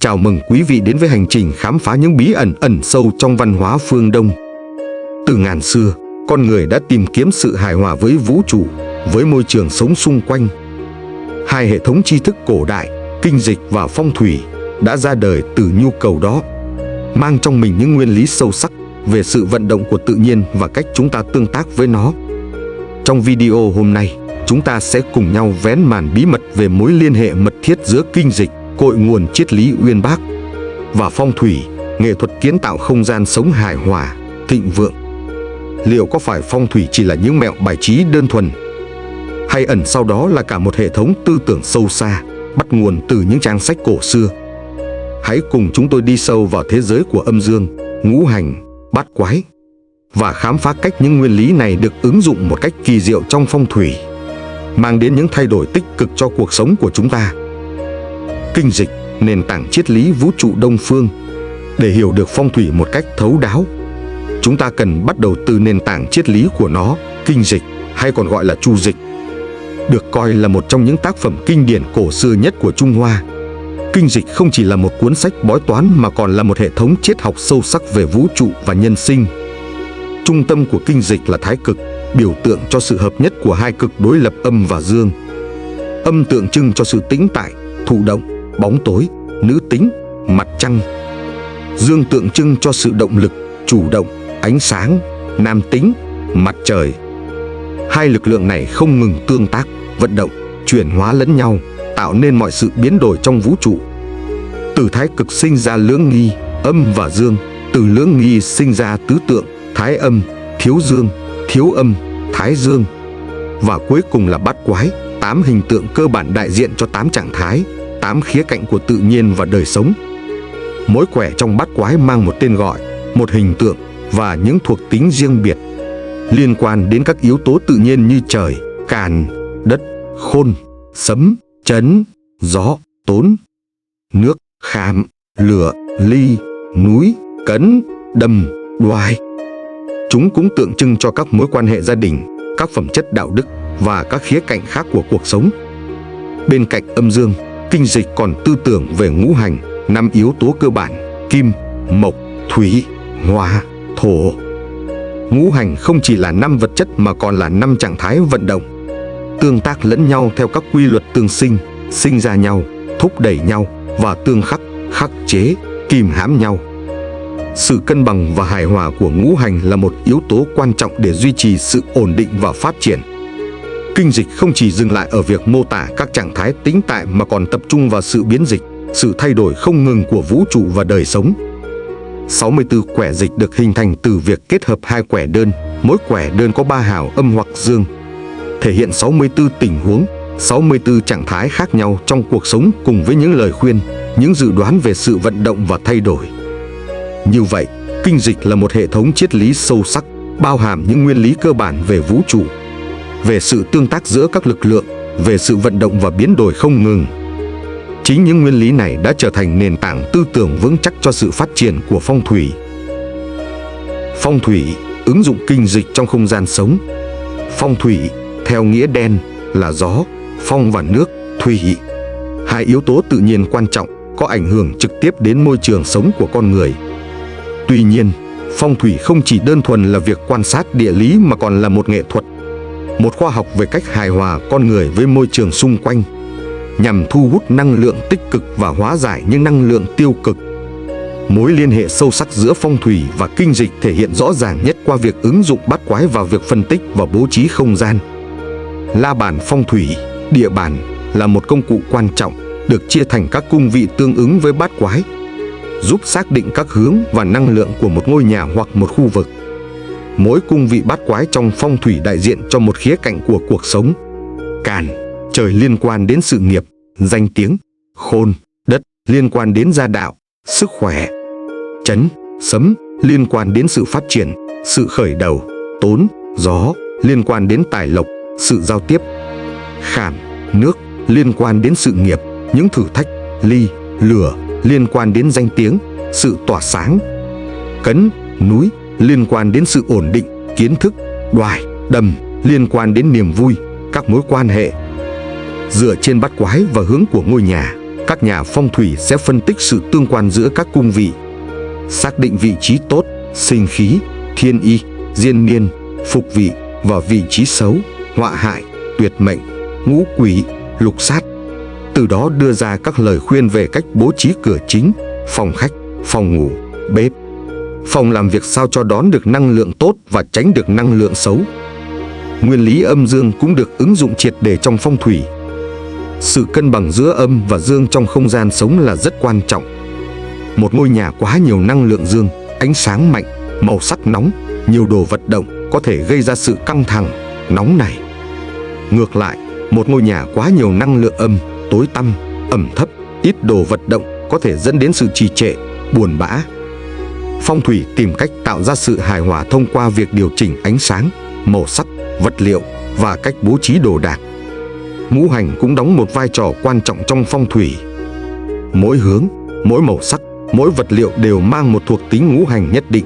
Chào mừng quý vị đến với hành trình khám phá những bí ẩn ẩn sâu trong văn hóa phương Đông. Từ ngàn xưa, con người đã tìm kiếm sự hài hòa với vũ trụ, với môi trường sống xung quanh. Hai hệ thống tri thức cổ đại, kinh dịch và phong thủy, đã ra đời từ nhu cầu đó, mang trong mình những nguyên lý sâu sắc về sự vận động của tự nhiên và cách chúng ta tương tác với nó. Trong video hôm nay, chúng ta sẽ cùng nhau vén màn bí mật về mối liên hệ mật thiết giữa kinh dịch, cội nguồn triết lý uyên bác, và phong thủy, nghệ thuật kiến tạo không gian sống hài hòa, thịnh vượng. Liệu có phải phong thủy chỉ là những mẹo bài trí đơn thuần, hay ẩn sau đó là cả một hệ thống tư tưởng sâu xa, bắt nguồn từ những trang sách cổ xưa? Hãy cùng chúng tôi đi sâu vào thế giới của âm dương, ngũ hành, bát quái, và khám phá cách những nguyên lý này được ứng dụng một cách kỳ diệu trong phong thủy, mang đến những thay đổi tích cực cho cuộc sống của chúng ta. Kinh dịch, nền tảng triết lý vũ trụ Đông phương. Để hiểu được phong thủy một cách thấu đáo, chúng ta cần bắt đầu từ nền tảng triết lý của nó. Kinh dịch, hay còn gọi là chu dịch, được coi là một trong những tác phẩm kinh điển cổ xưa nhất của Trung Hoa. Kinh dịch không chỉ là một cuốn sách bói toán mà còn là một hệ thống triết học sâu sắc về vũ trụ và nhân sinh. Trung tâm của kinh dịch là thái cực, biểu tượng cho sự hợp nhất của hai cực đối lập âm và dương. Âm tượng trưng cho sự tĩnh tại, thụ động, bóng tối, nữ tính, mặt trăng. Dương tượng trưng cho sự động lực, chủ động, ánh sáng, nam tính, mặt trời. Hai lực lượng này không ngừng tương tác, vận động, chuyển hóa lẫn nhau, tạo nên mọi sự biến đổi trong vũ trụ. Từ thái cực sinh ra lưỡng nghi, âm và dương. Từ lưỡng nghi sinh ra tứ tượng, thái âm, thiếu dương, thiếu âm, thái dương. Và cuối cùng là bát quái, 8 hình tượng cơ bản đại diện cho 8 trạng thái, 8 khía cạnh của tự nhiên và đời sống. Mỗi quẻ trong bát quái mang một tên gọi, một hình tượng và những thuộc tính riêng biệt, liên quan đến các yếu tố tự nhiên như trời, càn, đất, khôn, sấm, chấn, gió, tốn, nước, khảm, lửa, ly, núi, cấn, đầm, đoài. Chúng cũng tượng trưng cho các mối quan hệ gia đình, các phẩm chất đạo đức và các khía cạnh khác của cuộc sống. Bên cạnh âm dương, kinh dịch còn tư tưởng về ngũ hành, 5 yếu tố cơ bản: kim, mộc, thủy, hỏa, thổ. Ngũ hành không chỉ là 5 vật chất mà còn là 5 trạng thái vận động, tương tác lẫn nhau theo các quy luật tương sinh, sinh ra nhau, thúc đẩy nhau và tương khắc, khắc chế, kìm hãm nhau. Sự cân bằng và hài hòa của ngũ hành là một yếu tố quan trọng để duy trì sự ổn định và phát triển. Kinh dịch không chỉ dừng lại ở việc mô tả các trạng thái tĩnh tại mà còn tập trung vào sự biến dịch, sự thay đổi không ngừng của vũ trụ và đời sống. 64 quẻ dịch được hình thành từ việc kết hợp hai quẻ đơn, mỗi quẻ đơn có 3 hào âm hoặc dương, thể hiện 64 tình huống, 64 trạng thái khác nhau trong cuộc sống cùng với những lời khuyên, những dự đoán về sự vận động và thay đổi. Như vậy, kinh dịch là một hệ thống triết lý sâu sắc, bao hàm những nguyên lý cơ bản về vũ trụ, về sự tương tác giữa các lực lượng, về sự vận động và biến đổi không ngừng. Chính những nguyên lý này đã trở thành nền tảng tư tưởng vững chắc cho sự phát triển của phong thủy. Phong thủy, ứng dụng kinh dịch trong không gian sống. Phong thủy, theo nghĩa đen, là gió, phong và nước, thủy. Hai yếu tố tự nhiên quan trọng, có ảnh hưởng trực tiếp đến môi trường sống của con người. Tuy nhiên, phong thủy không chỉ đơn thuần là việc quan sát địa lý mà còn là một nghệ thuật, một khoa học về cách hài hòa con người với môi trường xung quanh, nhằm thu hút năng lượng tích cực và hóa giải những năng lượng tiêu cực. Mối liên hệ sâu sắc giữa phong thủy và kinh dịch thể hiện rõ ràng nhất qua việc ứng dụng bát quái vào việc phân tích và bố trí không gian. La bàn phong thủy, địa bàn, là một công cụ quan trọng, được chia thành các cung vị tương ứng với bát quái, giúp xác định các hướng và năng lượng của một ngôi nhà hoặc một khu vực. Mỗi cung vị bát quái trong phong thủy đại diện cho một khía cạnh của cuộc sống. Càn, trời, liên quan đến sự nghiệp, danh tiếng. Khôn, đất, liên quan đến gia đạo, sức khỏe. Chấn, sấm, liên quan đến sự phát triển, sự khởi đầu. Tốn, gió, liên quan đến tài lộc, sự giao tiếp. Khảm, nước, liên quan đến sự nghiệp, những thử thách. Ly, lửa, liên quan đến danh tiếng, sự tỏa sáng. Cấn, núi, liên quan đến sự ổn định, kiến thức. Đoài, đầm, liên quan đến niềm vui, các mối quan hệ. Dựa trên bát quái và hướng của ngôi nhà, Các nhà phong thủy sẽ phân tích sự tương quan giữa các cung vị, xác định vị trí tốt, sinh khí, thiên y, diên niên, phục vị và vị trí xấu, họa hại, tuyệt mệnh, ngũ quỷ, lục sát. Từ đó đưa ra các lời khuyên về cách bố trí cửa chính, phòng khách, phòng ngủ, bếp, phòng làm việc sao cho đón được năng lượng tốt và tránh được năng lượng xấu. Nguyên lý âm dương cũng được ứng dụng triệt để trong phong thủy. Sự cân bằng giữa âm và dương trong không gian sống là rất quan trọng. Một ngôi nhà quá nhiều năng lượng dương, ánh sáng mạnh, màu sắc nóng, nhiều đồ vật động có thể gây ra sự căng thẳng, nóng nảy. Ngược lại, một ngôi nhà quá nhiều năng lượng âm, tối tăm, ẩm thấp, ít đồ vật động có thể dẫn đến sự trì trệ, buồn bã. Phong thủy tìm cách tạo ra sự hài hòa thông qua việc điều chỉnh ánh sáng, màu sắc, vật liệu và cách bố trí đồ đạc. Ngũ hành cũng đóng một vai trò quan trọng trong phong thủy. Mỗi hướng, mỗi màu sắc, mỗi vật liệu đều mang một thuộc tính ngũ hành nhất định.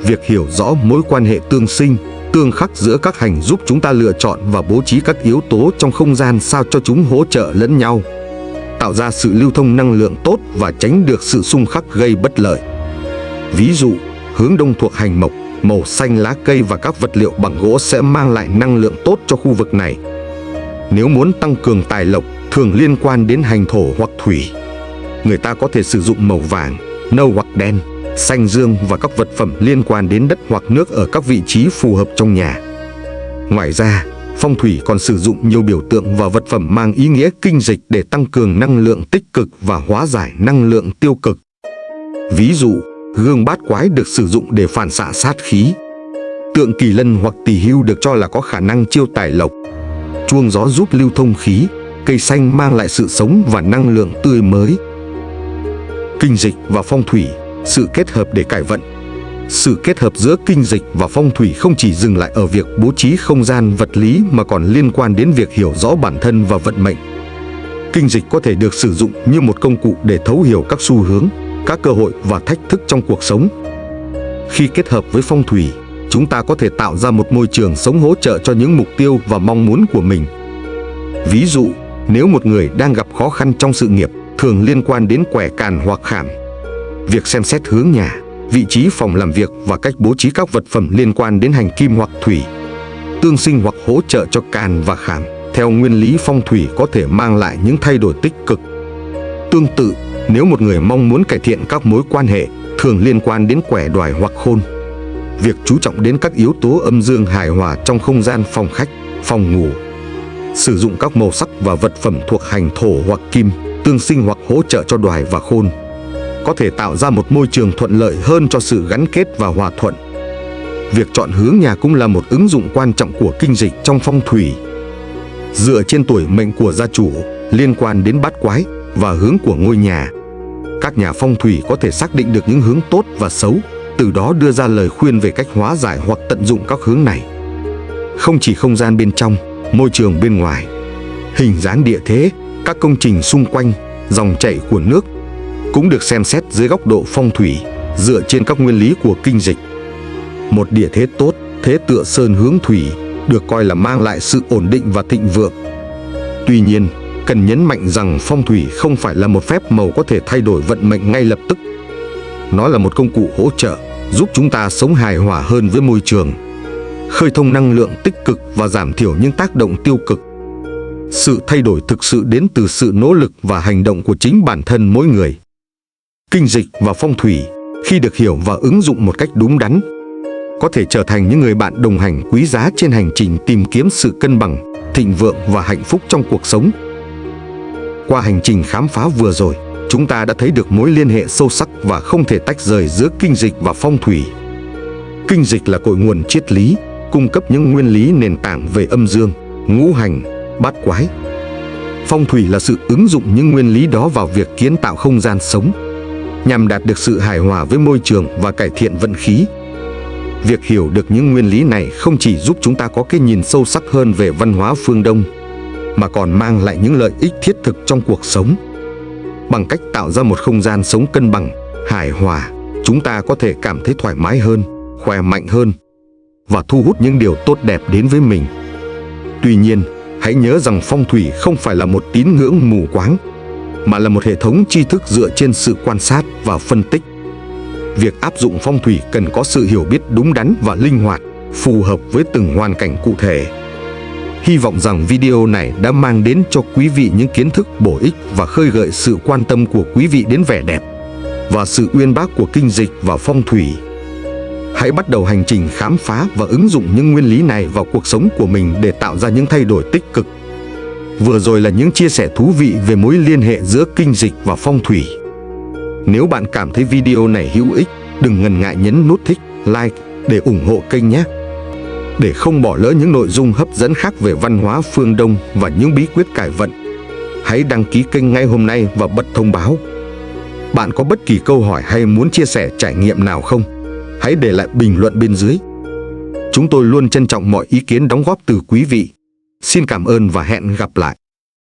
Việc hiểu rõ mối quan hệ tương sinh, tương khắc giữa các hành giúp chúng ta lựa chọn và bố trí các yếu tố trong không gian sao cho chúng hỗ trợ lẫn nhau, tạo ra sự lưu thông năng lượng tốt và tránh được sự xung khắc gây bất lợi. Ví dụ, hướng đông thuộc hành mộc, màu xanh lá cây và các vật liệu bằng gỗ sẽ mang lại năng lượng tốt cho khu vực này. Nếu muốn tăng cường tài lộc, thường liên quan đến hành thổ hoặc thủy, người ta có thể sử dụng màu vàng, nâu hoặc đen, xanh dương và các vật phẩm liên quan đến đất hoặc nước ở các vị trí phù hợp trong nhà. Ngoài ra, phong thủy còn sử dụng nhiều biểu tượng và vật phẩm mang ý nghĩa kinh dịch để tăng cường năng lượng tích cực và hóa giải năng lượng tiêu cực. Ví dụ, gương bát quái được sử dụng để phản xạ sát khí. Tượng kỳ lân hoặc tỳ hưu được cho là có khả năng chiêu tài lộc. Chuông gió giúp lưu thông khí, cây xanh mang lại sự sống và năng lượng tươi mới. Kinh dịch và phong thủy, sự kết hợp để cải vận. Sự kết hợp giữa kinh dịch và phong thủy không chỉ dừng lại ở việc bố trí không gian vật lý mà còn liên quan đến việc hiểu rõ bản thân và vận mệnh. Kinh dịch có thể được sử dụng như một công cụ để thấu hiểu các xu hướng, các cơ hội và thách thức trong cuộc sống. Khi kết hợp với phong thủy, chúng ta có thể tạo ra một môi trường sống hỗ trợ cho những mục tiêu và mong muốn của mình. Ví dụ, nếu một người đang gặp khó khăn trong sự nghiệp, thường liên quan đến quẻ càn hoặc khảm, việc xem xét hướng nhà, vị trí phòng làm việc và cách bố trí các vật phẩm liên quan đến hành kim hoặc thủy, tương sinh hoặc hỗ trợ cho càn và khảm, theo nguyên lý phong thủy có thể mang lại những thay đổi tích cực. Tương tự, nếu một người mong muốn cải thiện các mối quan hệ, thường liên quan đến quẻ đoài hoặc khôn, việc chú trọng đến các yếu tố âm dương hài hòa trong không gian phòng khách, phòng ngủ, sử dụng các màu sắc và vật phẩm thuộc hành thổ hoặc kim, tương sinh hoặc hỗ trợ cho đoài và khôn, có thể tạo ra một môi trường thuận lợi hơn cho sự gắn kết và hòa thuận. Việc chọn hướng nhà cũng là một ứng dụng quan trọng của kinh dịch trong phong thủy. Dựa trên tuổi mệnh của gia chủ, liên quan đến bát quái và hướng của ngôi nhà, các nhà phong thủy có thể xác định được những hướng tốt và xấu, từ đó đưa ra lời khuyên về cách hóa giải hoặc tận dụng các hướng này. Không chỉ không gian bên trong, môi trường bên ngoài, hình dáng địa thế, các công trình xung quanh, dòng chảy của nước cũng được xem xét dưới góc độ phong thủy, dựa trên các nguyên lý của kinh dịch. Một địa thế tốt, thế tựa sơn hướng thủy, được coi là mang lại sự ổn định và thịnh vượng. Tuy nhiên, cần nhấn mạnh rằng phong thủy không phải là một phép màu có thể thay đổi vận mệnh ngay lập tức. Nó là một công cụ hỗ trợ, giúp chúng ta sống hài hòa hơn với môi trường, khơi thông năng lượng tích cực và giảm thiểu những tác động tiêu cực. Sự thay đổi thực sự đến từ sự nỗ lực và hành động của chính bản thân mỗi người. Kinh dịch và phong thủy, khi được hiểu và ứng dụng một cách đúng đắn, có thể trở thành những người bạn đồng hành quý giá trên hành trình tìm kiếm sự cân bằng, thịnh vượng và hạnh phúc trong cuộc sống. Qua hành trình khám phá vừa rồi, chúng ta đã thấy được mối liên hệ sâu sắc và không thể tách rời giữa kinh dịch và phong thủy. Kinh dịch là cội nguồn triết lý, cung cấp những nguyên lý nền tảng về âm dương, ngũ hành, bát quái. Phong thủy là sự ứng dụng những nguyên lý đó vào việc kiến tạo không gian sống, nhằm đạt được sự hài hòa với môi trường và cải thiện vận khí. Việc hiểu được những nguyên lý này không chỉ giúp chúng ta có cái nhìn sâu sắc hơn về văn hóa phương Đông, mà còn mang lại những lợi ích thiết thực trong cuộc sống. Bằng cách tạo ra một không gian sống cân bằng, hài hòa, chúng ta có thể cảm thấy thoải mái hơn, khỏe mạnh hơn và thu hút những điều tốt đẹp đến với mình. Tuy nhiên, hãy nhớ rằng phong thủy không phải là một tín ngưỡng mù quáng. mà là một hệ thống tri thức dựa trên sự quan sát và phân tích. Việc áp dụng phong thủy cần có sự hiểu biết đúng đắn và linh hoạt, phù hợp với từng hoàn cảnh cụ thể. Hy vọng rằng video này đã mang đến cho quý vị những kiến thức bổ ích và khơi gợi sự quan tâm của quý vị đến vẻ đẹp và sự uyên bác của kinh dịch và phong thủy. Hãy bắt đầu hành trình khám phá và ứng dụng những nguyên lý này vào cuộc sống của mình để tạo ra những thay đổi tích cực. Vừa rồi là những chia sẻ thú vị về mối liên hệ giữa kinh dịch và phong thủy. Nếu bạn cảm thấy video này hữu ích, đừng ngần ngại nhấn nút thích, like để ủng hộ kênh nhé. Để không bỏ lỡ những nội dung hấp dẫn khác về văn hóa phương Đông và những bí quyết cải vận, hãy đăng ký kênh ngay hôm nay và bật thông báo. Bạn có bất kỳ câu hỏi hay muốn chia sẻ trải nghiệm nào không? Hãy để lại bình luận bên dưới. Chúng tôi luôn trân trọng mọi ý kiến đóng góp từ quý vị. Xin cảm ơn và hẹn gặp lại.